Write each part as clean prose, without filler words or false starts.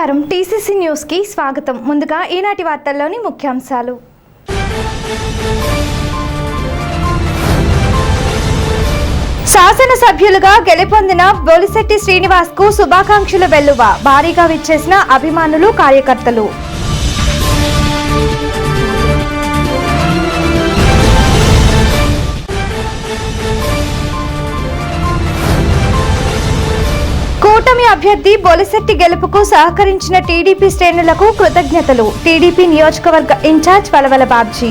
నమస్కారం TCC news కి స్వాగతం. ముందుగా ఈనాటి వార్తల్లోని ముఖ్యాంశాలు. శాసనసభ్యులుగా గెలుపొందిన బొలిశెట్టి శ్రీనివాస్ కు శుభాకాంక్షలు వెల్లువ. భారీగా విచ్చేసిన అభిమానులు, కార్యకర్తలు. కూటమి అభ్యర్థి బొలిశెట్టి గెలుపుకు సహకరించిన టీడీపీ శ్రేణులకు కృతజ్ఞతలు. టీడీపీ నియోజకవర్గ ఇన్ఛార్జ్ వలవల బాబ్జీ.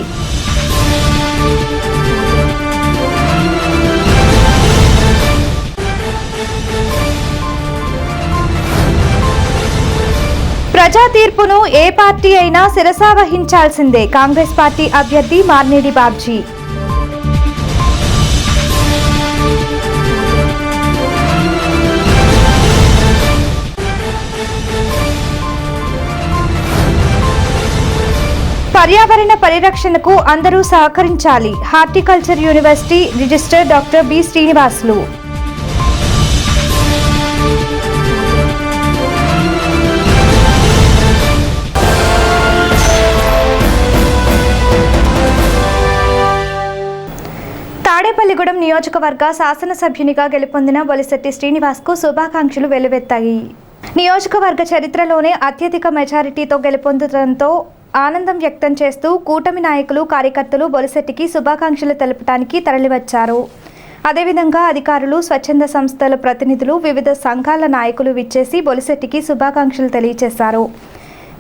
ప్రజా తీర్పును ఏ పార్టీ అయినా శిరసా వహించాల్సిందే. కాంగ్రెస్ పార్టీ అభ్యర్థి మార్నేడి బాబ్జీ. పర్యావరణ పరిరక్షణకు అందరూ సహకరించాలి. Horticulture university register doctor B Srinivasulu. Tadepalligudem నియోజకవర్గ శాసనసభ్యునిగా గెలుపొందిన బొలిశెట్టి శ్రీనివాస్ కు శుభాకాంక్షలు వెల్లువెత్తాయి. నియోజకవర్గ చరిత్రలోనే అత్యధిక మెజారిటీతో గెలుపొందడంతో ఆనందం వ్యక్తం చేస్తూ కూటమి నాయకులు, కార్యకర్తలు బొలిశెట్టికి శుభాకాంక్షలు తెలపడానికి తరలివచ్చారు. అదేవిధంగా అధికారులు, స్వచ్ఛంద సంస్థల ప్రతినిధులు, వివిధ సంఘాల నాయకులు విచ్చేసి బొలిశెట్టికి శుభాకాంక్షలు తెలియజేశారు.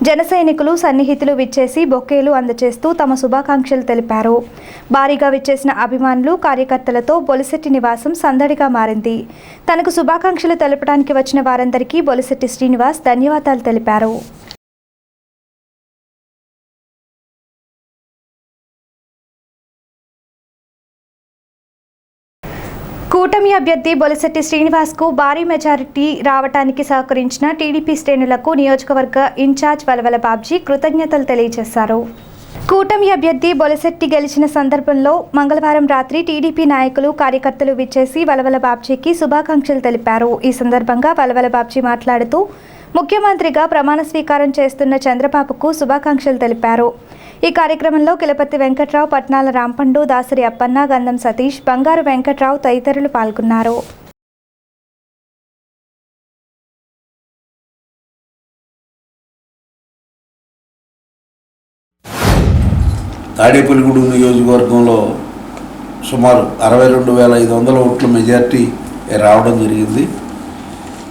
జన సైనికులు, సన్నిహితులు విచ్చేసి బొకేలు అందజేస్తూ తమ శుభాకాంక్షలు తెలిపారు. భారీగా విచ్చేసిన అభిమానులు, కార్యకర్తలతో బొలిశెట్టి నివాసం సందడిగా మారింది. తనకు శుభాకాంక్షలు తెలపడానికి వచ్చిన వారందరికీ బొలిశెట్టి శ్రీనివాస్ ధన్యవాదాలు తెలిపారు. కూటమి అభ్యర్థి బొలిశెట్టి శ్రీనివాస్ కు భారీ మెజారిటీ రావడానికి సహకరించిన టీడీపీ శ్రేణులకు నియోజకవర్గ ఇన్ఛార్జ్ వలవల బాబ్జీ కృతజ్ఞతలు తెలియజేశారు. కూటమి అభ్యర్థి బొలిశెట్టి గెలిచిన సందర్భంలో మంగళవారం రాత్రి టీడీపీ నాయకులు, కార్యకర్తలు విచ్చేసి వలవల బాబ్జీకి శుభాకాంక్షలు తెలిపారు. ఈ సందర్భంగా వలవల బాబ్జీ మాట్లాడుతూ ముఖ్యమంత్రిగా ప్రమాణ స్వీకారం చేస్తున్న చంద్రబాబుకు శుభాకాంక్షలు తెలిపారు. ఈ కార్యక్రమంలో కిలపతి వెంకట్రావు, పట్నాల రాంపండు, దాసరి అప్పన్న, గంధం సతీష్, బంగారు వెంకట్రావు తదితరులు పాల్గొన్నారు. తాడేపల్లిగూడెం నియోజకవర్గంలో సుమారు 62,500 ఓట్ల మెజార్టీ రావడం జరిగింది.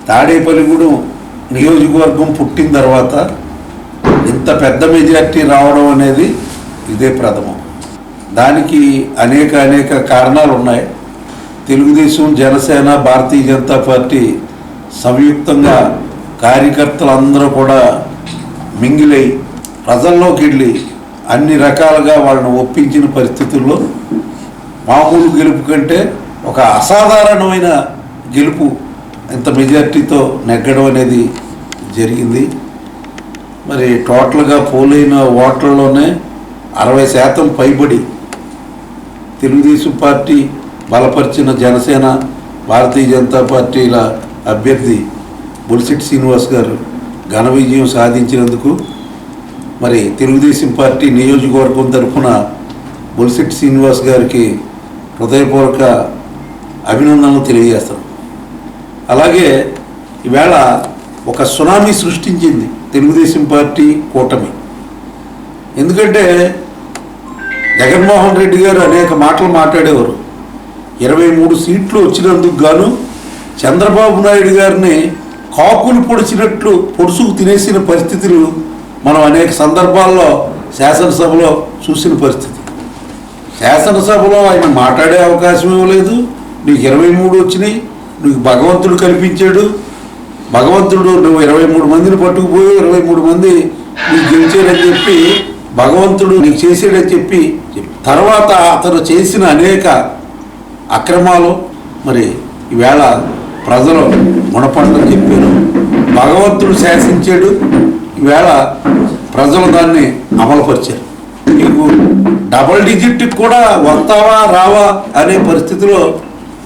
తాడేపల్లిగూడెం నియోజకవర్గం పుట్టిన తర్వాత ఇంత పెద్ద మెజార్టీ రావడం అనేది ఇదే ప్రథమం. దానికి అనేక కారణాలు ఉన్నాయి. తెలుగుదేశం, జనసేన, భారతీయ జనతా పార్టీ సంయుక్తంగా కార్యకర్తలందరూ కూడా మింగిలై ప్రజల్లోకి వెళ్ళి అన్ని రకాలుగా వాళ్ళని ఒప్పించిన పరిస్థితుల్లో మామూలు గెలుపు కంటే ఒక అసాధారణమైన గెలుపు ఇంత మెజార్టీతో నెగ్గడం అనేది జరిగింది. మరి టోటల్గా పోలైన ఓట్లలోనే 60% పైబడి తెలుగుదేశం పార్టీ బలపరిచిన జనసేన, భారతీయ జనతా పార్టీల అభ్యర్థి బొలిశెట్టి శ్రీనివాస్ గారు ఘన విజయం సాధించినందుకు మరి తెలుగుదేశం పార్టీ నియోజకవర్గం తరఫున బొలిశెట్టి శ్రీనివాస్ గారికి హృదయపూర్వక అభినందనలు తెలియజేస్తాం. అలాగే ఈవేళ ఒక సునామీ సృష్టించింది తెలుగుదేశం పార్టీ కూటమి. ఎందుకంటే జగన్మోహన్ రెడ్డి గారు అనేక మాటలు మాట్లాడేవారు. 23 సీట్లు వచ్చినందుకు గాను చంద్రబాబు నాయుడు గారిని కాకులు పొడిచినట్లు పొడుసుకు తినేసిన పరిస్థితులు మనం అనేక సందర్భాల్లో శాసనసభలో చూసిన పరిస్థితి. శాసనసభలో ఆయన మాట్లాడే అవకాశం ఇవ్వలేదు. నీకు 23 వచ్చినాయి, నీకు భగవంతుడు కల్పించాడు, భగవంతుడు నువ్వు 23 మందిని పట్టుకుపోయి 23 మంది నీకు గెలిచాడని చెప్పి భగవంతుడు నీకు చేసాడని చెప్పి తర్వాత అతను చేసిన అనేక అక్రమాలు మరి ఈవేళ ప్రజలు గుణపడని చెప్పారు. భగవంతుడు శాసించాడు, ఈవేళ ప్రజలు దాన్ని అమలుపరిచారు. నీకు డబల్ డిజిట్కి కూడా వస్తావా రావా అనే పరిస్థితిలో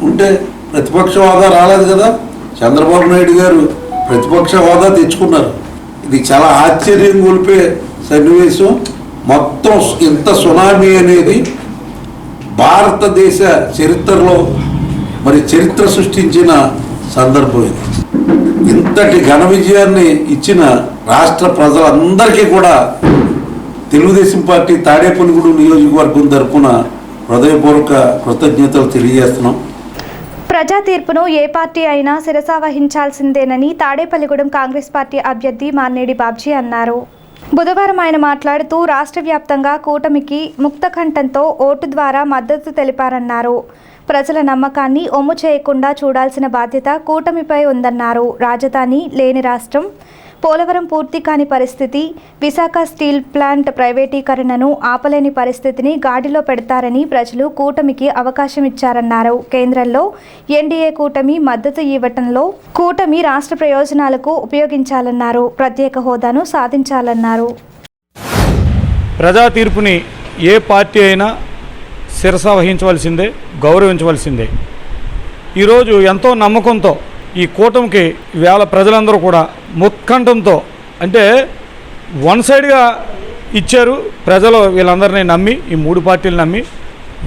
ఉంటే ప్రతిపక్ష హోదా రాలేదు కదా. చంద్రబాబు నాయుడు గారు ప్రతిపక్ష హోదా తెచ్చుకున్నారు. ఇది చాలా ఆశ్చర్యం గొలిపే సన్నివేశం. మొత్తం ఇంత సునామీ అనేది భారతదేశ చరిత్రలో మరి చరిత్ర సృష్టించిన సందర్భం ఇది. ఇంతటి ఘన విజయాన్ని ఇచ్చిన రాష్ట్ర ప్రజలందరికీ కూడా తెలుగుదేశం పార్టీ తాడేపల్లిగూడెం నియోజకవర్గం తరఫున హృదయపూర్వక కృతజ్ఞతలు తెలియజేస్తున్నాం. ప్రజా తీర్పును ఏ పార్టీ అయినా శిరసావహించాల్సిందేనని తాడేపల్లిగూడెం కాంగ్రెస్ పార్టీ అభ్యర్థి మార్నేడి బాబ్జీ అన్నారు. బుధవారం ఆయన మాట్లాడుతూ రాష్ట్ర వ్యాప్తంగా కూటమికి ముక్తకంఠంతో ఓటు ద్వారా మద్దతు తెలిపారన్నారు. ప్రజల నమ్మకాన్ని ఒమ్ము చేయకుండా చూడాల్సిన బాధ్యత కూటమిపై ఉందన్నారు. రాజధాని లేని రాష్ట్రం, పోలవరం పూర్తి కాని పరిస్థితి, విశాఖ స్టీల్ ప్లాంట్ ప్రైవేటీకరణను ఆపలేని పరిస్థితిని గాడిలో పెడతారని ప్రజలు కూటమికి అవకాశం ఇచ్చారన్నారు. కేంద్రంలో ఎన్డీఏ కూటమి మద్దతు ఇవ్వటంలో కూటమి రాష్ట్ర ప్రయోజనాలకు ఉపయోగించాలన్నారు. ప్రత్యేక హోదాను సాధించాలన్నారు. ప్రజా తీర్పుని ఏ పార్టీ అయినా శిరస వహించవలసిందే, గౌరవించవలసిందే. ఈరోజు ఎంతో నమ్మకంతో ఈ కూటమికి వేళ ప్రజలందరూ కూడా ముత్కంఠంతో, అంటే వన్ సైడ్గా ఇచ్చారు ప్రజలు. వీళ్ళందరినీ నమ్మి, ఈ మూడు పార్టీలు నమ్మి,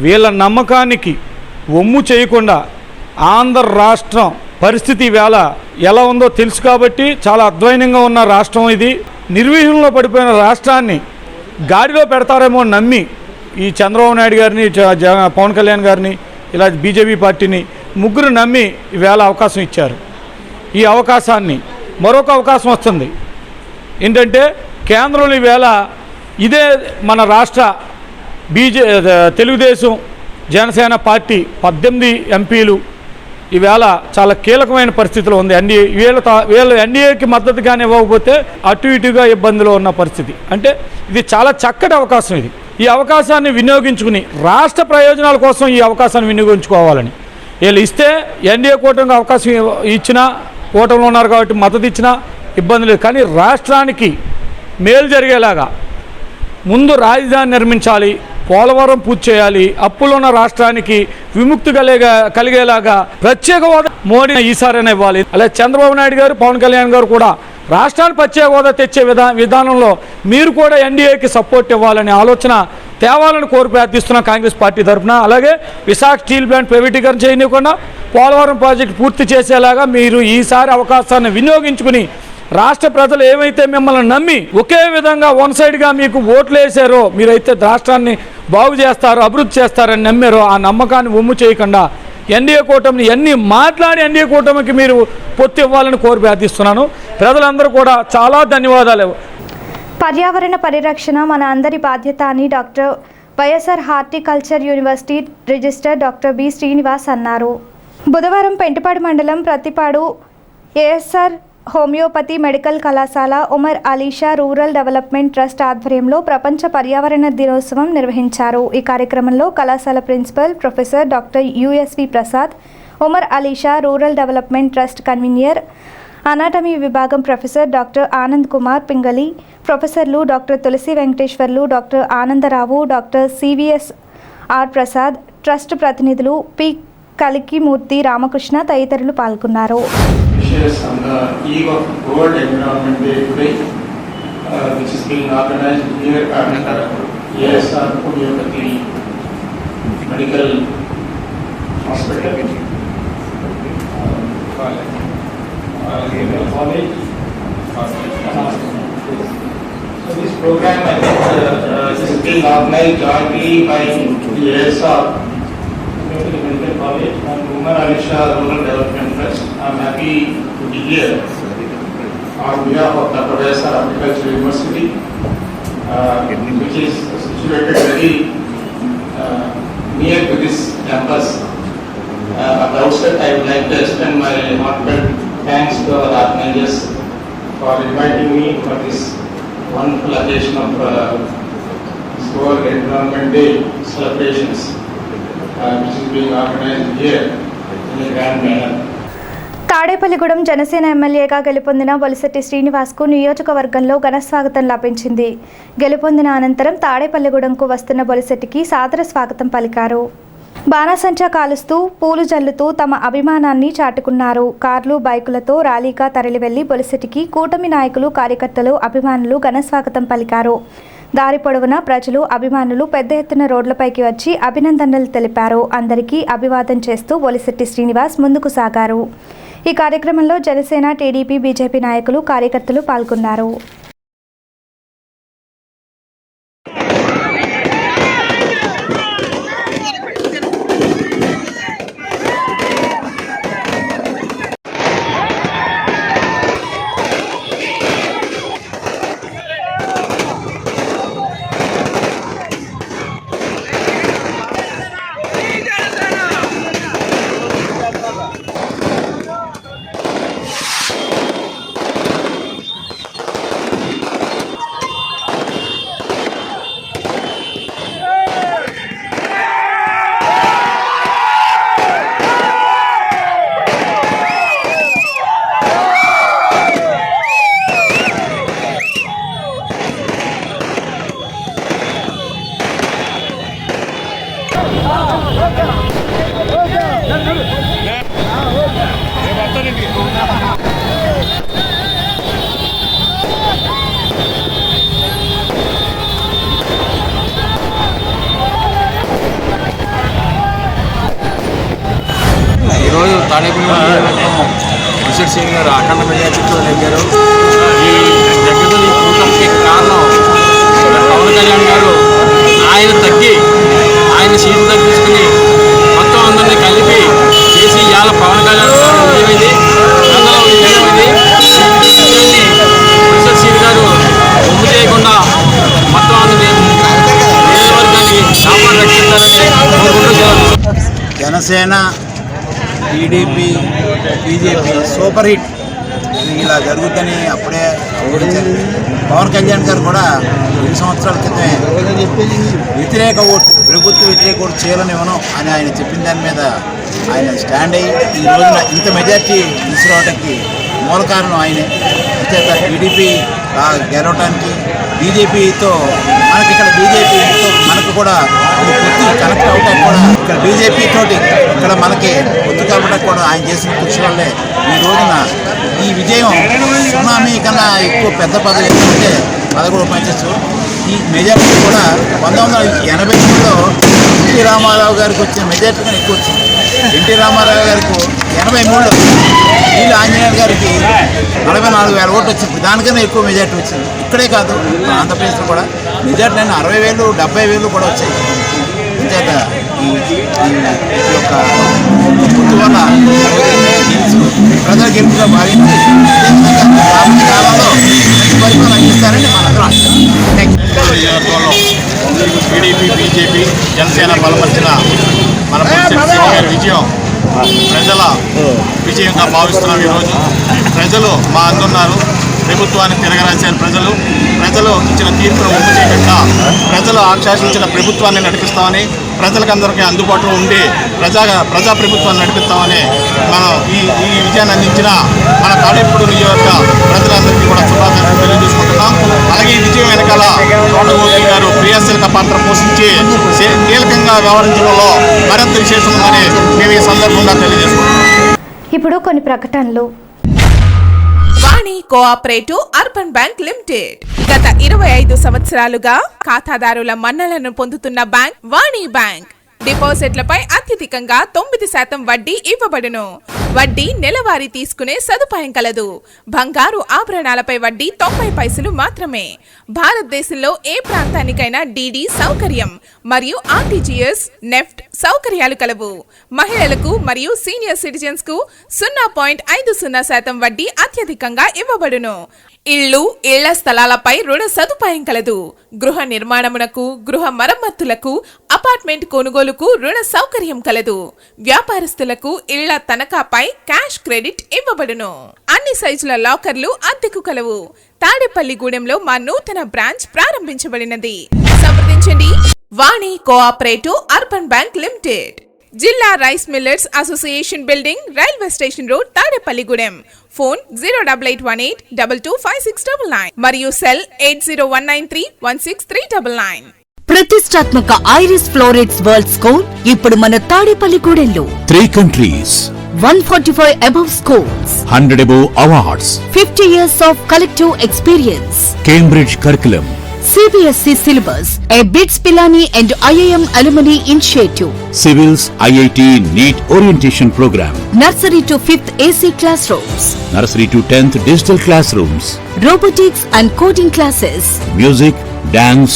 వీళ్ళ నమ్మకానికి ఒమ్ము చేయకుండా ఆంధ్ర రాష్ట్రం పరిస్థితి వేళ ఎలా ఉందో తెలుసు కాబట్టి చాలా అధ్వానంగా ఉన్న రాష్ట్రం ఇది. నిర్వీర్యంలో పడిపోయిన రాష్ట్రాన్ని గాడిలో పెడతారేమో నమ్మి ఈ చంద్రబాబు నాయుడు గారిని, పవన్ కళ్యాణ్ గారిని, ఇలా బీజేపీ పార్టీని ముగ్గురు నమ్మి ఈవేళ అవకాశం ఇచ్చారు. ఈ అవకాశాన్ని మరొక అవకాశం వస్తుంది. ఏంటంటే కేంద్రంలో ఈవేళ ఇదే మన రాష్ట్ర తెలుగుదేశం జనసేన పార్టీ 18 ఎంపీలు ఈవేళ చాలా కీలకమైన పరిస్థితిలో ఉంది. వీళ్ళు ఎన్డీఏకి మద్దతుగానే ఇవ్వకపోతే అటు ఇటుగా ఇబ్బందిలో ఉన్న పరిస్థితి. అంటే ఇది చాలా చక్కటి అవకాశం. ఇది ఈ అవకాశాన్ని వినియోగించుకుని రాష్ట్ర ప్రయోజనాల కోసం ఈ అవకాశాన్ని వినియోగించుకోవాలని వీళ్ళు ఇస్తే ఎన్డీఏ కూటమికి అవకాశం ఇచ్చినా, కూటమిలో ఉన్నారు కాబట్టి మద్దతు ఇచ్చినా ఇబ్బంది లేదు. కానీ రాష్ట్రానికి మేలు జరిగేలాగా ముందు రాజధాని నిర్మించాలి, పోలవరం పూర్తి చేయాలి, అప్పులున్న రాష్ట్రానికి విముక్తి కలిగేలాగా ప్రత్యేక హోదా మోడీ ఈసారైనా ఇవ్వాలి. అలాగే చంద్రబాబు నాయుడు గారు, పవన్ కళ్యాణ్ గారు కూడా రాష్ట్రాన్ని ప్రత్యేక హోదా తెచ్చే విధానంలో మీరు కూడా ఎన్డీఏకి సపోర్ట్ ఇవ్వాలనే ఆలోచన తేవాలని కోరి ప్రార్థిస్తున్నాం కాంగ్రెస్ పార్టీ తరఫున. అలాగే విశాఖ స్టీల్ ప్లాంట్ ప్రైవేటీకరణ చేయనివ్వకుండా పోలవరం ప్రాజెక్టు పూర్తి చేసేలాగా మీరు ఈసారి అవకాశాన్ని వినియోగించుకుని రాష్ట్ర ప్రజలు ఏమైతే మిమ్మల్ని నమ్మి ఒకే విధంగా వన్ సైడ్గా మీకు ఓట్లు వేసారో, మీరైతే రాష్ట్రాన్ని బాగు చేస్తారు, అభివృద్ధి చేస్తారని నమ్మారో, ఆ నమ్మకాన్ని ఒమ్ము చేయకుండా ఎన్డీఏ కూటమిని ఎన్ని మాట్లాడి ఎన్డీఏ కూటమికి మీరు పొత్తు ఇవ్వాలని కోరి ప్రార్థిస్తున్నాను. ప్రజలందరూ కూడా చాలా ధన్యవాదాలు. పర్యావరణ పరిరక్షణ మన అందరి బాధ్యత అని doctor YSR horticulture university register doctor B Srinivas అన్నారు. బుధవారం పెంటపాడు మండలం ప్రతిపాడు ఏఎస్ఆర్ హోమియోపతి మెడికల్ కళాశాల Umar Alisha rural development trust ఆధ్వర్యంలో ప్రపంచ పర్యావరణ దినోత్సవం నిర్వహించారు. ఈ కార్యక్రమంలో కళాశాల principal professor doctor USV Prasad, Umar Alisha rural development trust convener, anatomy విభాగం ప్రొఫెసర్ డాక్టర్ ఆనంద్ కుమార్ పింగళి, ప్రొఫెసర్లు doctor Tulasi Venkateswarlu, doctor Anandarao, doctor CVS R Prasad, trust ప్రతినిధులు పి కలికిమూర్తి, రామకృష్ణ తదితరులు పాల్గొన్నారు. On the eve of World Environment Day today, which is being organized here at ASR Homeopathy Medical Hospital, college. So this program, I think, is being organized jointly by the ASR Medical College and Umar Alisha Rural Development Trust. I'm happy to be here on behalf of the Professor of Agriculture University, which is situated very near to this campus. At the outset, I would like to extend my heartfelt thanks to our organizers for inviting me for this wonderful occasion of this World Environment Day celebrations, which is being organized here in a grand manner. Tadepalligudem Janasena ఎమ్మెల్యేగా గెలుపొందిన బొలిశెట్టి శ్రీనివాస్కు నియోజకవర్గంలో ఘనస్వాగతం లభించింది. గెలుపొందిన అనంతరం తాడేపల్లిగూడెంకు వస్తున్న బొలిశెట్టికి సాదర స్వాగతం పలికారు. బాణసంచా కాలుస్తూ పూలు జల్లుతూ తమ అభిమానాన్ని చాటుకున్నారు. కార్లు, బైకులతో ర్యాలీగా తరలివెళ్లి బొలిశెట్టికి కూటమి నాయకులు, కార్యకర్తలు, అభిమానులు ఘనస్వాగతం పలికారు. దారి పొడవునా ప్రజలు, అభిమానులు పెద్ద ఎత్తున రోడ్లపైకి వచ్చి అభినందనలు తెలిపారు. అందరికీ అభివాదం చేస్తూ బొలిశెట్టి శ్రీనివాస్ ముందుకు సాగారు. ఈ కార్యక్రమంలో జనసేన, టీడీపీ, బీజేపీ నాయకులు, కార్యకర్తలు పాల్గొన్నారు. ఈరోజు తాడేపల్లి బొలిశెట్టి శ్రీని గారు అఖండ మెజార్టీతో నెగ్గారు. ఈ నెగ్గదని కూటమికి కారణం పవన్ కళ్యాణ్ గారు. ఆయన తగ్గి ఆయన సీటు తగ్గించుకుని మొత్తం అందరినీ కలిపి చేసి ఇవాళ పవన్ కళ్యాణ్ గారు విజయమైంది, ప్రజల విజయమైంది. బొలిశెట్టి శ్రీని గారు ఒమ్ము చేయకుండా మొత్తం అందరినీ నియోజకవర్గాన్ని కాపాడి రక్షిస్తారని Janasena, TDP, BJP super hit ఇలా జరుగుతుందని అప్పుడే ఊహించారు. పవన్ కళ్యాణ్ గారు కూడా 2 సంవత్సరాల క్రితమే వ్యతిరేక ఓటు, ప్రభుత్వ వ్యతిరేక ఓటు చేయాలనివ్వను అని ఆయన చెప్పిన దాని మీద ఆయన స్టాండ్ అయ్యి ఈ రోజున ఇంత మెజార్టీ తీసుకురావడానికి మూల కారణం ఆయనే. అంచేత టీడీపీ గెలవడానికి బీజేపీతో మనకి ఇక్కడ బీజేపీతో మనకు కూడా పొత్తు కనెక్ట్ అవడానికి కూడా ఇక్కడ బీజేపీ తోటి ఇక్కడ మనకి పొత్తు కలపడానికి కూడా ఆయన చేసిన కృషి వల్లే ఈ రోజున ఈ విజయం సునామీ కన్నా ఎక్కువ పెద్ద పదవి ఏంటంటే 11 పంచచ్చు. ఈ మెజార్టీ కూడా 1983లో ఎన్టీ రామారావు గారికి వచ్చిన మెజార్టీ కన్నా ఎక్కువ వచ్చింది. ఎన్టీ రామారావు గారికి 83లో వీళ్ళు ఆంజనేయులు గారికి 44,000 ఓట్లు వచ్చింది. దానికన్నా ఎక్కువ మెజార్టీ వచ్చింది. ఇక్కడే కాదు, ఆంధ్రప్రదేశ్లో కూడా మెజార్టీ 60,000, 70,000 కూడా వచ్చాయి. అంచేత ఈ యొక్క పొత్తు వల్ల ప్రజల గెలుపుగా భావించి రాబోయే కాలంలో మంచి పరిపాలన అందిస్తారని మనందరం నియోజకవర్గంలో టీడీపీ, బీజేపీ, జనసేన బలపరిచిన మన బొలిశెట్టి శ్రీని గారి విజయం ప్రజల విజయంగా భావిస్తున్నాం. ఈరోజు ప్రజలు మా అందున్నారు. ప్రభుత్వాన్ని తిరగరాశారు ప్రజలు ఇచ్చిన తీర్పును ఒమ్ము చేయకుండా ప్రజలు ఆశాసించిన ప్రభుత్వాన్ని నడిపిస్తామని, ప్రజలకందరికీ అందుబాటులో ఉండి ప్రజా ప్రభుత్వాన్ని నడిపిస్తామని మనం ఈ విజయాన్ని అందించిన మన తాడేపల్లి నియోజకవర్గ ప్రజలందరికీ కూడా శుభాకాంక్షలు తెలియజేసుకుంటున్నాం. అలాగే ఈ విజయం వెనకాల తోటగోపి గారు క్రియాశీలక పాత్ర పోషించి కీలకంగా వ్యవహరించడంలో మరింత విశేషం ఉందని మేము ఈ సందర్భంగా తెలియజేసుకుంటున్నాం. ఇప్పుడు కొన్ని ప్రకటనలు. వాణి కోఆపరేటివ్ అర్బన్ బ్యాంక్ లిమిటెడ్ గత 25 సంవత్సరాలుగా ఖాతాదారుల మన్నలను పొందుతున్న బ్యాంక్ వాణి బ్యాంక్. డిపాజిట్లపై అత్యధికంగా 9% వడ్డీ ఇవ్వబడును. వడ్డీ నెలవారీ తీసుకునే సదుపాయం కలదు. బంగారు ఆభరణాలపై వడ్డీ 90 పైసలు మాత్రమే. భారతదేశంలో ఏ ప్రాంతానికైనా డీడీ సౌకర్యం మరియు ఆర్టీజీఎస్, నెఫ్ట్ సౌకర్యాలు కలవు. మహిళలకు మరియు సీనియర్ సిటిజన్స్ కు 0.50% వడ్డీ అత్యధికంగా ఇవ్వబడును. ఇళ్లు, ఇళ్ల స్థలాలపై రుణ సదుపాయం కలదు. గృహ నిర్మాణమునకు, గృహ మరమ్మతులకు, అపార్ట్మెంట్ కొనుగోలుకు రుణ సౌకర్యం కలదు. వ్యాపారస్తులకు ఇళ్ల తనఖాపై క్యాష్ క్రెడిట్ ఇవ్వబడును. అన్ని సైజుల లాకర్లు అద్దెకు కలవు. తాడేపల్లిగూడెంలో మా నూతన బ్రాంచ్ ప్రారంభించబడినది. సంప్రదించండి. వాణి కోఆపరేటివ్ అర్బన్ బ్యాంక్ లిమిటెడ్, జిల్లా rice millers association building, railway station road, Tadepalligudem. Phone 08818225699 మరియు సెల్ 8019316399. ప్రతిష్టాత్మక ఐరిస్ ఫ్లోరెట్స్ వరల్డ్ స్కోర్ ఇప్పుడు మన తాడేపల్లిగూడెంలో 3 countries, 145 above scores, 100 above awards, 50 years of collective experience, Cambridge curriculum, CBSE syllabus, a BITS Pilani and IIM alumni initiative, civils, IIT, NEET orientation program, nursery to 5th AC classrooms, nursery to 10th digital classrooms, robotics and coding classes, music, dance,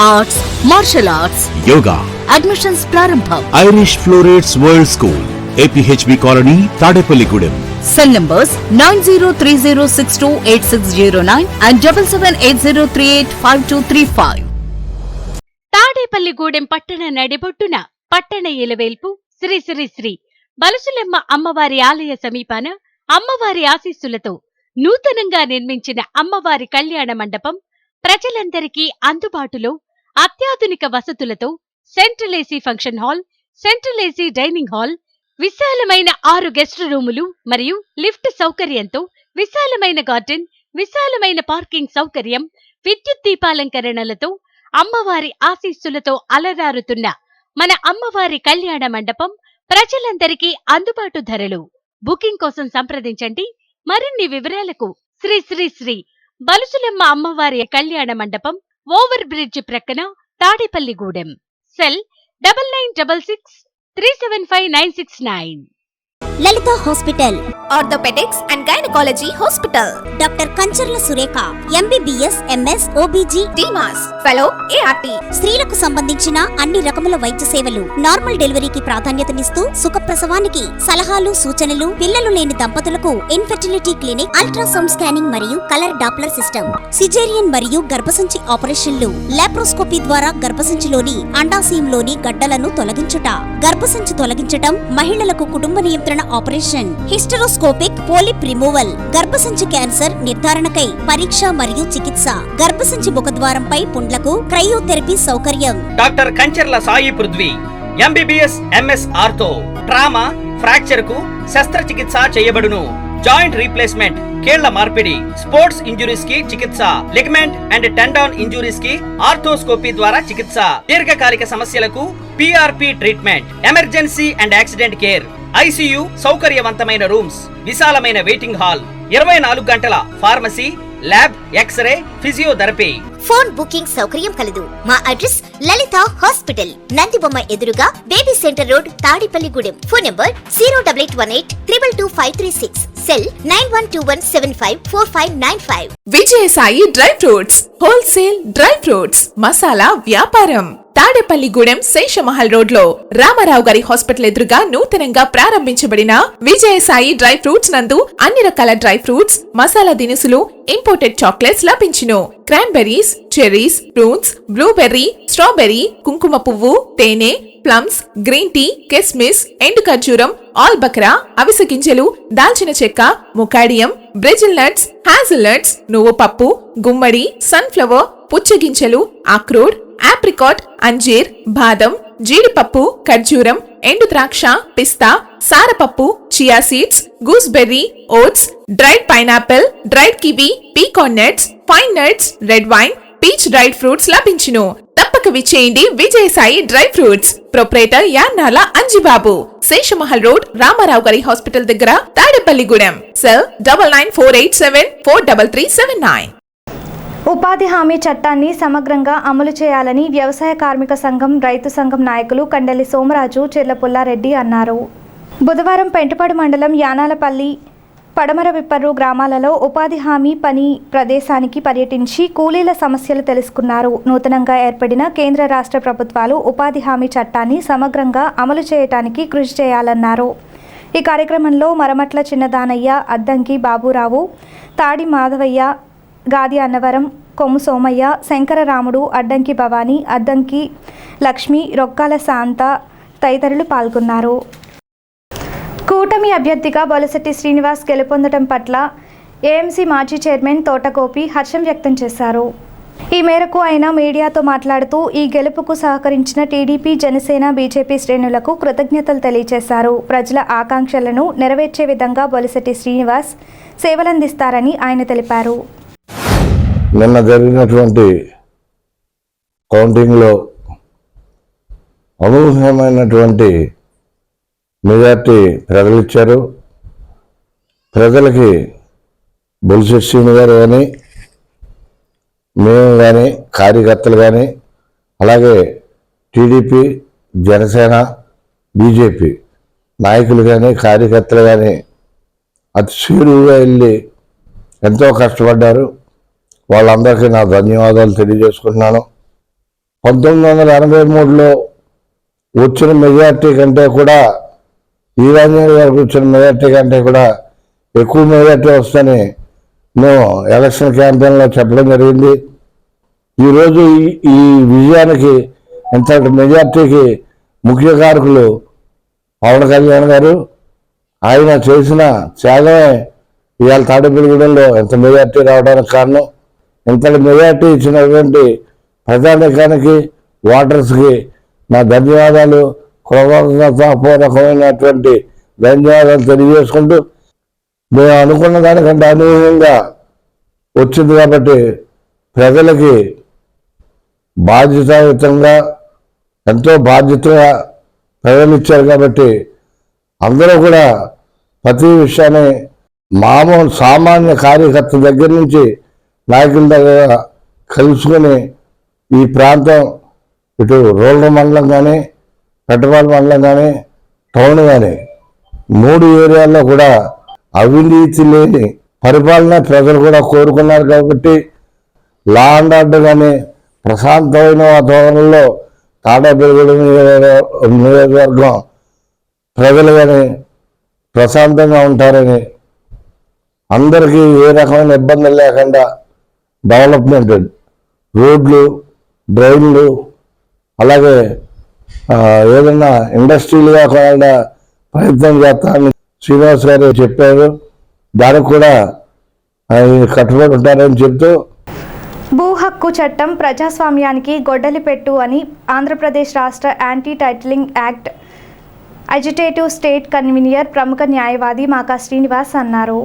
arts, martial arts, yoga. admissions prarambham. Irish Florets World School, APHB Colony, Tadepalligudem. Cell numbers 9030628609 and 7780385235. Tadepalligudem పట్టణ నడిబొట్టున పట్టణ ఇలవేల్పు శ్రీ శ్రీ శ్రీ బలుసులెమ్మ అమ్మవారి ఆలయ సమీపాన అమ్మవారి ఆశీస్సులతో నూతనంగా నిర్మించిన అమ్మవారి కళ్యాణ మండపం ప్రజలందరికీ అందుబాటులో అత్యాధునిక వసతులతో central AC function hall, central AC dining hall, విశాలమైన 6 గెస్ట్ రూములు మరియు లిఫ్ట్ సౌకర్యంతో విశాలమైన గార్డెన్, విశాలమైన పార్కింగ్ సౌకర్యం, విద్యుత్ దీపాలంకరణలతో అమ్మవారి ఆశీస్సులతో అలరారుతున్న మన అమ్మవారి కళ్యాణ మండపం ప్రజలందరికీ అందుబాటు ధరలు. బుకింగ్ కోసం సంప్రదించండి. మరిన్ని వివరాలకు శ్రీ శ్రీ శ్రీ బలుసులెమ్మ అమ్మవారి కళ్యాణ మండపం, ఓవర్ బ్రిడ్జ్ ప్రక్కన, Tadepalligudem. Cell 9966375969. Lalitha hospital, orthopaedics and gynaecology hospital, doctor Kancharla Surekha, MBBS, MS, OBG, డిమాస్ ఫెలో, ART. స్త్రీలకు సంబంధించిన అన్ని రకముల వైద్య సేవలు, నార్మల్ డెలివరీకి ప్రాధాన్యతనిస్తూ సుఖప్రసవానికి సలహాలు, సూచనలు, పిల్లలు లేని దంపతులకు ఇన్ఫెర్టిలిటీ క్లినిక్, అల్ట్రాసౌండ్ స్కానింగ్ మరియు కలర్ డాప్లర్ సిస్టమ్, సిజేరియన్ మరియు గర్భసంచి ఆపరేషన్లు, లాప్రోస్కోపీ ద్వారా గర్భసంచిలోని అండాశయంలోని గడ్డలను తొలగించుట, గర్భసంచి తొలగించటం, మహిళలకు కుటుంబ నియంత్రణ ఆపరేషన్, హిస్టరోస్కోపిక్ పోలిప్ రిమూవల్, గర్భసంచి క్యాన్సర్ నిర్ధారణకై పరీక్ష మరియు చికిత్స, గర్భసంచి ముఖద్వారంపై పుండ్లకు క్రయోథెరపీ సౌకర్యం. Doctor Kancharla Sai Prithvi, MBBS, MS ortho, trauma, fracture కు శస్త్రచికిత్స చేయబడును. జాయింట్ రీప్లేస్మెంట్, కీళ్ల మార్పిడి, స్పోర్ట్స్ ఇంజురీస్ కి చికిత్స, లిగమెంట్ అండ్ టెండాన్ ఇంజురీస్ కి ఆర్థోస్కోపీ ద్వారా చికిత్స, దీర్ఘకాలిక సమస్యలకు PRP treatment, emergency and accident care, ICU సౌకర్యవంతమైన రూమ్స్, విశాలమైన వెయిటింగ్ హాల్, 24 గంటల pharmacy, lab, x ray, physiotherapy. Phone booking సౌకర్యం కలదు. మా అడ్రస్ లలిత హాస్పిటల్, నందిబొమ్మ ఎదురుగా, baby centre road, Tadepalligudem. Phone number 08818222536. Cell 9121754595. Vijayasai dry fruits, wholesale dry fruits, masala వ్యాపారం. తాడేపల్లిగూడెం శేషమహల్ రోడ్ లో రామారావు గారి హాస్పిటల్ ఎదురుగా నూతనంగా ప్రారంభించబడిన విజయసాయి డ్రై ఫ్రూట్స్ నందు అన్ని రకాల డ్రై ఫ్రూట్స్, మసాలా దినుసులు, ఇంపోర్టెడ్ చాక్లెట్స్ లభించును. Cranberries, cherries, fruits, blueberry, strawberry, కుంకుమ పువ్వు, తేనె, ప్లమ్స్, గ్రీన్ టీ, కిస్మిస్, ఎండు ఖర్జూరం, ఆల్ బక్రా, అవిసె గింజలు, దాల్చిన చెక్క, ముకాడియం, బ్రెజిల్ నట్స్, హ్యాజిల్ నట్స్, నువ్వు పప్పు, గుమ్మడి, సన్ఫ్లవర్, పుచ్చగింజలు, అక్రోడ్, ఆప్రికాట్, అంజీర్, బాదం, జీడిపప్పు, ఖర్జూరం, ఎండు ద్రాక్ష, పిస్తా, సారపప్పు, chia seeds, gooseberry, oats, dried pineapple, dried kiwi, pecan nuts, pine nuts, red wine, peach dried fruits లభించును. తప్పక విచ్చేయండి Vijayasai dry fruits. Proprietor Yannala Anjibabu, Seshamahal road, Ramarao గారి హాస్పిటల్ దగ్గర, తాడేపల్లిగూడెం. సెల్ 9948743379. ఉపాధి హామీ చట్టాన్ని సమగ్రంగా అమలు చేయాలని వ్యవసాయ కార్మిక సంఘం, రైతు సంఘం నాయకులు కండలి సోమరాజు, చెర్లపుల్లారెడ్డి అన్నారు. బుధవారం పెంటపాడు మండలం యానాలపల్లి, పడమర విప్పర్రు గ్రామాలలో ఉపాధి హామీ పని ప్రదేశానికి పర్యటించి కూలీల సమస్యలు తెలుసుకున్నారు. నూతనంగా ఏర్పడిన కేంద్ర రాష్ట్ర ప్రభుత్వాలు ఉపాధి హామీ చట్టాన్ని సమగ్రంగా అమలు చేయడానికి కృషి చేయాలన్నారు. ఈ కార్యక్రమంలో మరమట్ల చిన్నదానయ్య, అద్దంకి బాబురావు, తాడి మాధవయ్య, గాది అన్నవరం, కొమ్ము సోమయ్య, శంకరరాముడు, అడ్డంకి భవానీ, అద్దంకి లక్ష్మి, రొక్కాల శాంత తదితరులు పాల్గొన్నారు. కూటమి అభ్యర్థిగా బొలిశెట్టి శ్రీనివాస్ గెలుపొందడం పట్ల ఏఎంసీ మాజీ చైర్మన్ తోటగోపి హర్షం వ్యక్తం చేశారు. ఈ మేరకు ఆయన మీడియాతో మాట్లాడుతూ ఈ గెలుపుకు సహకరించిన టీడీపీ, జనసేన, బీజేపీ శ్రేణులకు కృతజ్ఞతలు తెలియజేశారు. ప్రజల ఆకాంక్షలను నెరవేర్చే విధంగా బొలిశెట్టి శ్రీనివాస్ సేవలందిస్తారని ఆయన తెలిపారు. నిన్న జరిగినటువంటి కౌంటింగ్లో అనూహ్యమైనటువంటి మెజార్టీ ప్రజలు ఇచ్చారు. ప్రజలకి బొలిశెట్టి శ్రీని గారు కానీ, మేము కానీ, కార్యకర్తలు కానీ, అలాగే టీడీపీ, జనసేన, బీజేపీ నాయకులు కానీ, కార్యకర్తలు కానీ అతి చేరువుగా వెళ్ళి ఎంతో కష్టపడ్డారు. వాళ్ళందరికీ నా ధన్యవాదాలు తెలియజేసుకుంటున్నాను. 1983లో వచ్చిన మెజార్టీ కంటే కూడా, ఈరాంజనేయ గారికి వచ్చిన మెజార్టీ కంటే కూడా ఎక్కువ మెజార్టీ వస్తుందని మేము ఎలక్షన్ క్యాంపెయిన్లో చెప్పడం జరిగింది. ఈరోజు ఈ విజయానికి ఇంతటి మెజార్టీకి ముఖ్య కారకులు పవన్ కళ్యాణ్ గారు. ఆయన చేసిన త్యాగమే ఇవాళ తాడేపల్లిగూడెంలో ఎంత మెజార్టీ రావడానికి కారణం. ఇంతటి మెజార్టీ ఇచ్చినటువంటి ప్రజానికానికి, ఓటర్స్కి నా ధన్యవాదాలు, కృతజ్ఞతాపూర్వకమైనటువంటి ధన్యవాదాలు తెలియజేసుకుంటూ, మేము అనుకున్న దానికంటే అనూహ్యంగా వచ్చింది కాబట్టి ప్రజలకి బాధ్యతాయుతంగా, ఎంతో బాధ్యతగా ప్రజలు ఇచ్చారు కాబట్టి అందరూ కూడా ప్రతి విషయాన్ని మామూలు సామాన్య కార్యకర్త దగ్గర నుంచి నాయకుల దగ్గర కలుసుకొని ఈ ప్రాంతం ఇటు రూరల్ మండలం కానీ, పెద్దపాలెం మండలం కానీ, టౌన్ కానీ 3 ఏరియాల్లో కూడా అవినీతి లేని పరిపాలన ప్రజలు కూడా కోరుకున్నారు కాబట్టి లా అండ్ ఆర్డర్ కానీ ప్రశాంతమైన వాతావరణంలో తాడేపల్లిగూడెం నియోజకవర్గం ప్రజలు కానీ ప్రశాంతంగా ఉంటారని, అందరికీ ఏ రకమైన ఇబ్బందులు లేకుండా డెవలప్మెంట్, రోడ్లు, డ్రైన్లు, అలాగే ఏదైనా ఇండస్ట్రీలు కాకుండా ప్రయత్నం చేస్తామని శ్రీనివాస్ గారు చెప్పారు. దానికి కూడా కట్టుబడి ఉంటారని చెప్తూ, భూ హక్కు చట్టం ప్రజాస్వామ్యానికి గొడ్డలి పెట్టు అని ఆంధ్రప్రదేశ్ రాష్ట్ర anti titling act agitative state convener, ప్రముఖ న్యాయవాది మాకా శ్రీనివాస్ అన్నారు.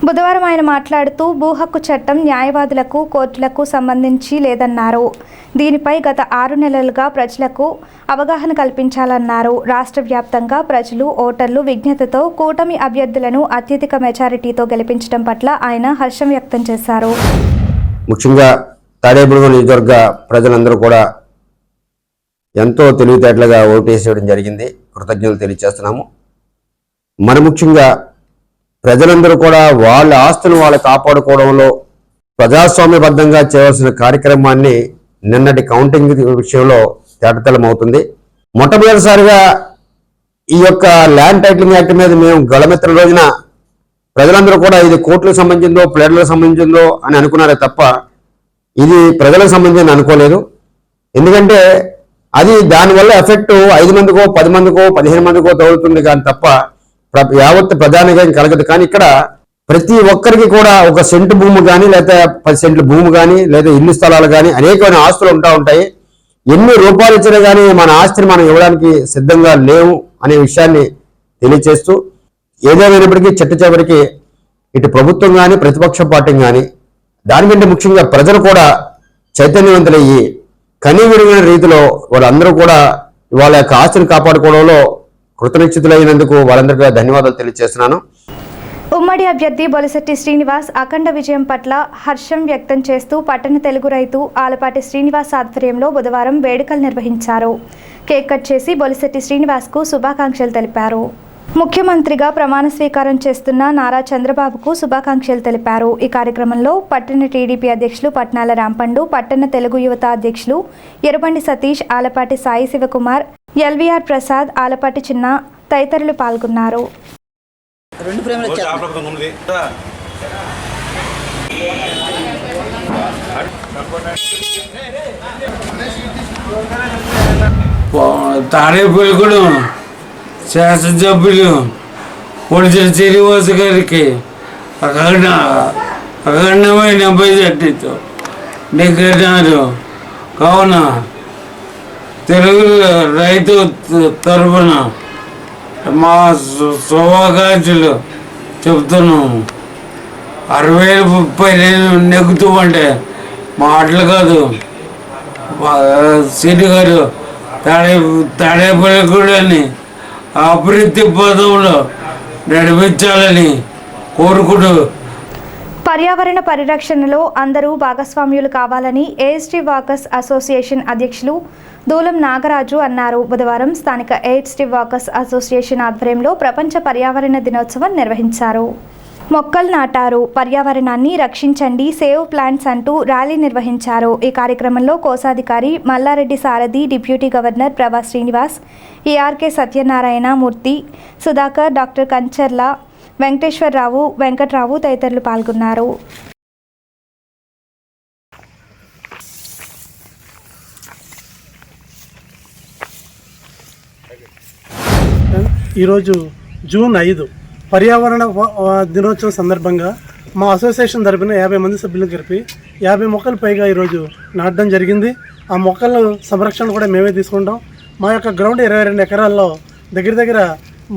బుధవారం ఆయన మాట్లాడుతూ భూ హక్కు చట్టం న్యాయవాదులకు, కోర్టులకు సంబంధించి లేదన్నారు. దీనిపై గత 6 నెలలుగా ప్రజలకు అవగాహన కల్పించాలన్నారు. రాష్ట్ర వ్యాప్తంగా ప్రజలు, ఓటర్లు విజ్ఞతతో కూటమి అభ్యర్థులను అత్యధిక మెజారిటీతో గెలిపించడం పట్ల ఆయన హర్షం వ్యక్తం చేశారు. ముఖ్యంగా తాడేపల్లిగూడెం నియోజకవర్గ ప్రజలందరూ కూడా ఎంతో తెలివితేటలుగా ఓటేసేయడం జరిగింది. కృతజ్ఞతలు తెలియజేస్తున్నాము. మరి ముఖ్యంగా ప్రజలందరూ కూడా వాళ్ళ ఆస్తులను వాళ్ళు కాపాడుకోవడంలో ప్రజాస్వామ్యబద్ధంగా చేయవలసిన కార్యక్రమాన్ని నిన్నటి కౌంటింగ్ విషయంలో తేటతెల్లమవుతుంది. మొట్టమొదటిసారిగా ఈ యొక్క ల్యాండ్ టైటిలింగ్ యాక్ట్ మీద మేము గళమెత్తిన రోజున ప్రజలందరూ కూడా ఇది కోర్టులకు సంబంధించిందో, ప్లేడర్లకు సంబంధించిందో అని అనుకున్నారే తప్ప ఇది ప్రజలకు సంబంధించి అనుకోలేదు. ఎందుకంటే అది దానివల్ల ఎఫెక్ట్ 5 మందికో, 10 మందికో, 15 మందికో తగులుతుంది కానీ తప్ప యావత్ ప్రధానిగా కలగదు. కానీ ఇక్కడ ప్రతి ఒక్కరికి కూడా ఒక సెంటు భూమి కానీ, లేదా 10 సెంట్ల భూమి కానీ, లేదా ఇల్లు స్థలాలు కానీ అనేకమైన ఆస్తులు ఉంటాయి. ఎన్ని రూపాయలు ఇచ్చినా కానీ మన ఆస్తిని మనం ఇవ్వడానికి సిద్ధంగా లేవు అనే విషయాన్ని తెలియచేస్తూ, ఏదేమైనప్పటికీ చిట్ట చివరికి ఇటు ప్రభుత్వం కానీ, ప్రతిపక్ష పార్టీ కానీ, దానికంటే ముఖ్యంగా ప్రజలు కూడా చైతన్యవంతులయ్యి కనీవిరిగిన రీతిలో వాళ్ళందరూ కూడా వాళ్ళ యొక్క ఆస్తిని కాపాడుకోవడంలో కృతనిశ్చితులైనందుకు వాళ్ళందరికీ ధన్యవాదాలు తెలియజేస్తున్నాను. ఉమ్మడి అభ్యర్థి బొలిశెట్టి శ్రీనివాస్ అఖండ విజయం పట్ల హర్షం వ్యక్తం చేస్తూ పట్టణ తెలుగు రైతు ఆలపాటి శ్రీనివాస్ ఆధ్వర్యంలో బుధవారం వేడుకలు నిర్వహించారు. కేక్ కట్ చేసి బొలిశెట్టి శ్రీనివాస్కు శుభాకాంక్షలు తెలిపారు. ముఖ్యమంత్రిగా ప్రమాణ స్వీకారం చేస్తున్న నారా చంద్రబాబుకు శుభాకాంక్షలు తెలిపారు. ఈ కార్యక్రమంలో పట్టణ టీడీపీ అధ్యక్షులు పట్నాల రాంపండు, పట్టణ తెలుగు యువత అధ్యక్షులు ఎర్రబండి సతీష్, ఆలపాటి సాయి శివకుమార్, ఎల్వీఆర్ ప్రసాద్, ఆలపాటి చిన్న తదితరులు పాల్గొన్నారు. తాడేపల్లిగూడెం శాసనసభ్యులు బొలిశెట్టి శ్రీనివాస్ గారికి అఖండమైన మెజార్టీతో నెగ్గినారు. కావున తెలుగు రైతు తరఫున మా శుభాకాంక్షలు చెప్తున్నాము. 60,000 30,000 నెగ్గుతూ అంటే మాటలు కాదు. సీని గారు తాడేపల్లిగూడని అభివృద్ధి పదంలో నడిపించాలని కోరుకుంటూ పర్యావరణ పరిరక్షణలో అందరూ భాగస్వామ్యులు కావాలని ఏఎస్టీ వాకర్స్ అసోసియేషన్ అధ్యక్షులు దూలం నాగరాజు అన్నారు. బుధవారం స్థానిక ఏఎస్టీ వాకర్స్ అసోసియేషన్ ఆధ్వర్యంలో ప్రపంచ పర్యావరణ దినోత్సవం నిర్వహించారు. మొక్కలు నాటారు, పర్యావరణాన్ని రక్షించండి, సేవ్ ప్లాంట్స్ అంటూ ర్యాలీ నిర్వహించారు. ఈ కార్యక్రమంలో కోశాధికారి మల్లారెడ్డి సారథి, డిప్యూటీ గవర్నర్ ప్రభా శ్రీనివాస్, ఈఆర్కే సత్యనారాయణ మూర్తి, సుధాకర్, డాక్టర్ కంచర్ల వెంకటేశ్వరరావు, వెంకట్రావు తదితరులు పాల్గొన్నారు. ఈరోజు జూన్ 5 పర్యావరణ దినోత్సవం సందర్భంగా మా అసోసియేషన్ తరపున 50 మంది సభ్యులు కలిపి 50 మొక్కలు పైగా ఈరోజు నాటడం జరిగింది. ఆ మొక్కల సంరక్షణ కూడా మేమే తీసుకుంటాం. మా యొక్క గ్రౌండ్ 22 ఎకరాల్లో దగ్గర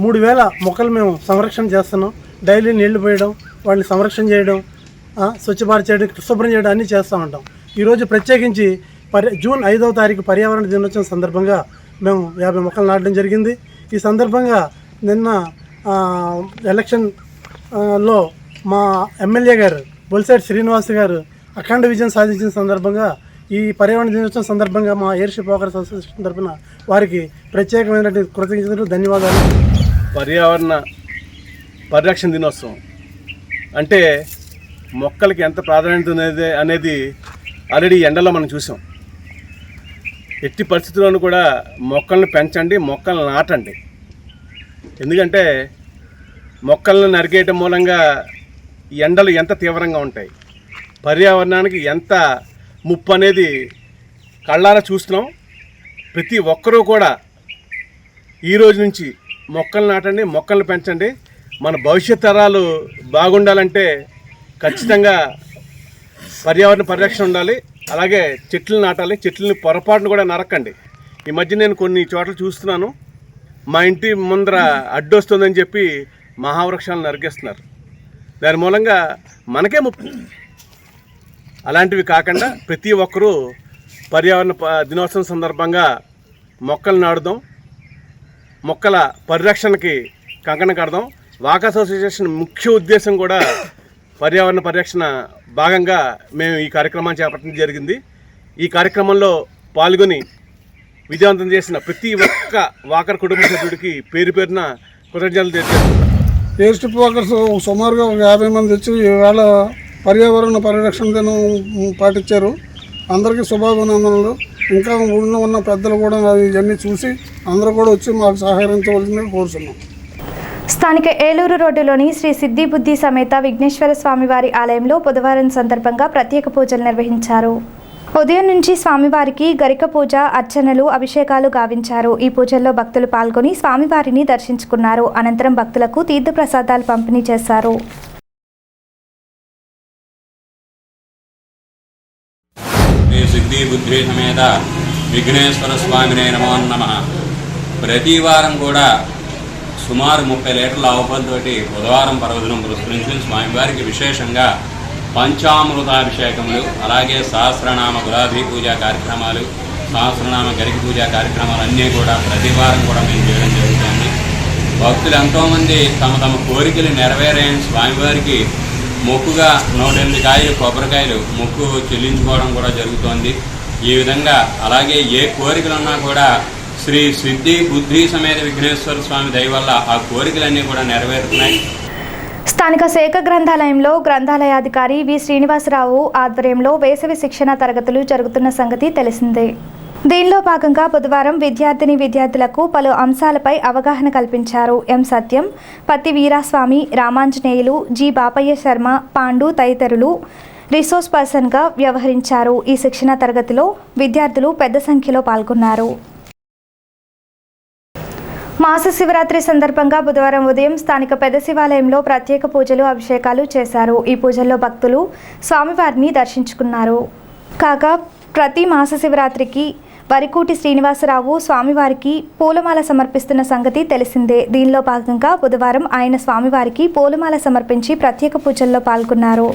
3000 మొక్కలు మేము సంరక్షణ చేస్తున్నాం. డైలీ నీళ్లు పోయడం, వాటిని సంరక్షణ చేయడం, స్వచ్ఛ భారత్ చేయడం, శుభ్రం చేయడం అన్నీ చేస్తూ ఉంటాం. ఈరోజు ప్రత్యేకించి జూన్ 5వ తారీఖు పర్యావరణ దినోత్సవం సందర్భంగా మేము 50 మొక్కలు నాటడం జరిగింది. ఈ సందర్భంగా నిన్న ఎలక్షన్లో మా ఎమ్మెల్యే గారు బొలిశెట్టి శ్రీనివాస్ గారు అఖండ విజయం సాధించిన సందర్భంగా ఈ పర్యావరణ దినోత్సవం సందర్భంగా మా ఏఎస్టీ వాకర్స్ అసోసియేషన్ తరఫున వారికి ప్రత్యేకమైనటువంటి కృతజ్ఞతలు, ధన్యవాదాలు. పర్యావరణ పరిరక్షణ దినోత్సవం అంటే మొక్కలకి ఎంత ప్రాధాన్యత అనేది ఆల్రెడీ ఎండలో మనం చూసాం. ఎట్టి పరిస్థితుల్లోనూ కూడా మొక్కలను పెంచండి, మొక్కలను నాటండి. ఎందుకంటే మొక్కలను నరికేయటం మూలంగా ఎండలు ఎంత తీవ్రంగా ఉంటాయి, పర్యావరణానికి ఎంత ముప్పు అనేది కళ్ళారా చూస్తున్నాం. ప్రతి ఒక్కరూ కూడా ఈరోజు నుంచి మొక్కలు నాటండి, మొక్కలను పెంచండి. మన భవిష్యత్ తరాలు బాగుండాలంటే ఖచ్చితంగా పర్యావరణ పరిరక్షణ ఉండాలి. అలాగే చెట్లు నాటాలి, చెట్లని పొరపాటును కూడా నరకండి. ఈ మధ్య నేను కొన్ని చోట్ల చూస్తున్నాను, మా ఇంటి ముందర అడ్డొస్తుందని చెప్పి మహావృక్షాలను నరికేస్తున్నారు. దాని మూలంగా మనకే ముప్పు. అలాంటివి కాకుండా ప్రతి ఒక్కరూ పర్యావరణ దినోత్సవం సందర్భంగా మొక్కలు నాటుదాం, మొక్కల పరిరక్షణకి కంకణం కడదాం. వాకర్స్ అసోసియేషన్ ముఖ్య ఉద్దేశం కూడా పర్యావరణ పరిరక్షణ భాగంగా మేము ఈ కార్యక్రమాన్ని చేపట్టడం జరిగింది. ఈ కార్యక్రమంలో పాల్గొని విజయవంతం చేసిన ప్రతి ఒక్క వాకర్ కుటుంబ సభ్యుడికి పేరు పేరున కృతజ్ఞతలు తెలియజేస్తున్నాం. ఏఎస్టీ వాకర్స్ సుమారుగా 50 మంది వచ్చి ఇవాళ పర్యావరణ పరిరక్షణ దినం పాటించారు. అందరికీ శుభాభినందనలు. ఇంకా ఊళ్ళో ఉన్న పెద్దలు కూడా ఇవన్నీ చూసి అందరూ కూడా వచ్చి మాకు సహకరించవలసిందిగా కోరుతున్నాం. స్థానిక ఏలూరు రోడ్డులోని శ్రీ సిద్ధి బుద్ధి సమేత విఘ్నేశ్వర స్వామివారి ఆలయంలో బుధవారం సందర్భంగా ప్రత్యేక పూజలు నిర్వహించారు. ఉదయం నుంచి స్వామివారికి గరిక పూజ, అర్చనలు, అభిషేకాలు గావించారు. ఈ పూజల్లో భక్తులు పాల్గొని స్వామివారిని దర్శించుకున్నారు. అనంతరం భక్తులకు తీర్థప్రసాదాలు పంపిణీ చేశారు. సిద్ధి బుద్ధి సమేత విఘ్నేశ్వర స్వామినే నమో నమః. ప్రతి వారం కూడా సుమారు 30 లీటర్ల ఆవుపాలతోటి బుధవారం పర్వదినం పురస్కరించుకుని స్వామివారికి విశేషంగా పంచామృతాభిషేకములు, అలాగే సహస్రనామ గులాబీ పూజా కార్యక్రమాలు, సహస్రనామ గరిక పూజా కార్యక్రమాలు అన్నీ కూడా ప్రతి వారం కూడా మేము చేయడం జరుగుతుంది. భక్తులు ఎంతోమంది తమ తమ కోరికలు నెరవేరాయని స్వామివారికి మొక్కుగా 108 కాయలు కొబ్బరికాయలు మొక్కు చెల్లించుకోవడం కూడా జరుగుతోంది. ఈ విధంగా అలాగే ఏ కోరికలున్నా కూడా శ్రీ సిద్ధి బుద్ధి సమేత విఘ్నేశ్వర స్వామి దయ వల్ల ఆ కోరికలన్నీ కూడా నెరవేరుతున్నాయి. స్థానిక శాఖ గ్రంథాలయంలో గ్రంథాలయాధికారి వి శ్రీనివాసరావు ఆధ్వర్యంలో వేసవి శిక్షణ తరగతులు జరుగుతున్న సంగతి తెలిసిందే. దీనిలో భాగంగా బుధవారం విద్యార్థులకు పలు అంశాలపై అవగాహన కల్పించారు. ఎం సత్యం, పత్తి వీరాస్వామి, రామాంజనేయులు, జి బాపయ్య శర్మ, పాండు తదితరులు రిసోర్స్ పర్సన్గా వ్యవహరించారు. ఈ శిక్షణ తరగతిలో విద్యార్థులు పెద్ద సంఖ్యలో పాల్గొన్నారు. మాస శివరాత్రి సందర్భంగా బుధవారం ఉదయం స్థానిక పెద్ద శివాలయంలో ప్రత్యేక పూజలు, అభిషేకాలు చేశారు. ఈ పూజల్లో భక్తులు స్వామివారిని దర్శించుకున్నారు. కాగా ప్రతి మాస శివరాత్రికి వరికూటి శ్రీనివాసరావు స్వామివారికి పూలమాల సమర్పిస్తున్న సంగతి తెలిసిందే. దీనిలో భాగంగా బుధవారం ఆయన స్వామివారికి పూలమాల సమర్పించి ప్రత్యేక పూజల్లో పాల్గొన్నారు.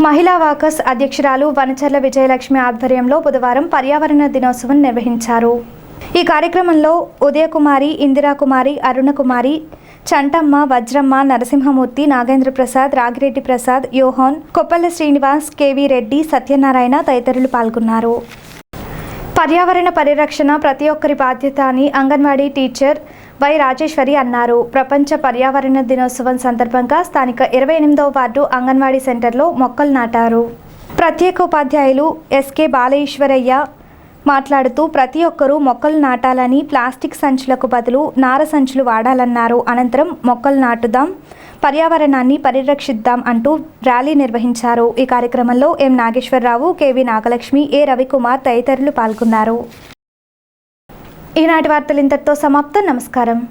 మహిళా వాకర్స్ అధ్యక్షురాలు వనచర్ల విజయలక్ష్మి ఆధ్వర్యంలో బుధవారం పర్యావరణ దినోత్సవం నిర్వహించారు. ఈ కార్యక్రమంలో ఉదయకుమారి, ఇందిరాకుమారి, అరుణకుమారి, చంటమ్మ, వజ్రమ్మ, నరసింహమూర్తి, నాగేంద్ర ప్రసాద్, రాగిరెడ్డి ప్రసాద్, యోహాన్, కొప్పల్ల శ్రీనివాస్, కేవీ రెడ్డి, సత్యనారాయణ తదితరులు పాల్గొన్నారు. పర్యావరణ పరిరక్షణ ప్రతి ఒక్కరి బాధ్యత అని అంగన్వాడీ టీచర్ వై రాజేశ్వరి అన్నారు. ప్రపంచ పర్యావరణ దినోత్సవం సందర్భంగా స్థానిక 28వ వార్డు అంగన్వాడీ సెంటర్లో మొక్కలు నాటారు. ప్రత్యేక ఉపాధ్యాయులు ఎస్కే బాలఈశ్వరయ్య మాట్లాడుతూ ప్రతి ఒక్కరూ మొక్కలు నాటాలని, ప్లాస్టిక్ సంచులకు బదులు నార సంచులు వాడాలన్నారు. అనంతరం మొక్కలు నాటుదాం, పర్యావరణాన్ని పరిరక్షిద్దాం అంటూ ర్యాలీ నిర్వహించారు. ఈ కార్యక్రమంలో ఎం నాగేశ్వరరావు, కేవీ నాగలక్ష్మి, ఏ రవికుమార్ తదితరులు పాల్గొన్నారు. ఈనాటి వార్తలు ఇంతటితో సమాప్తం. నమస్కారం.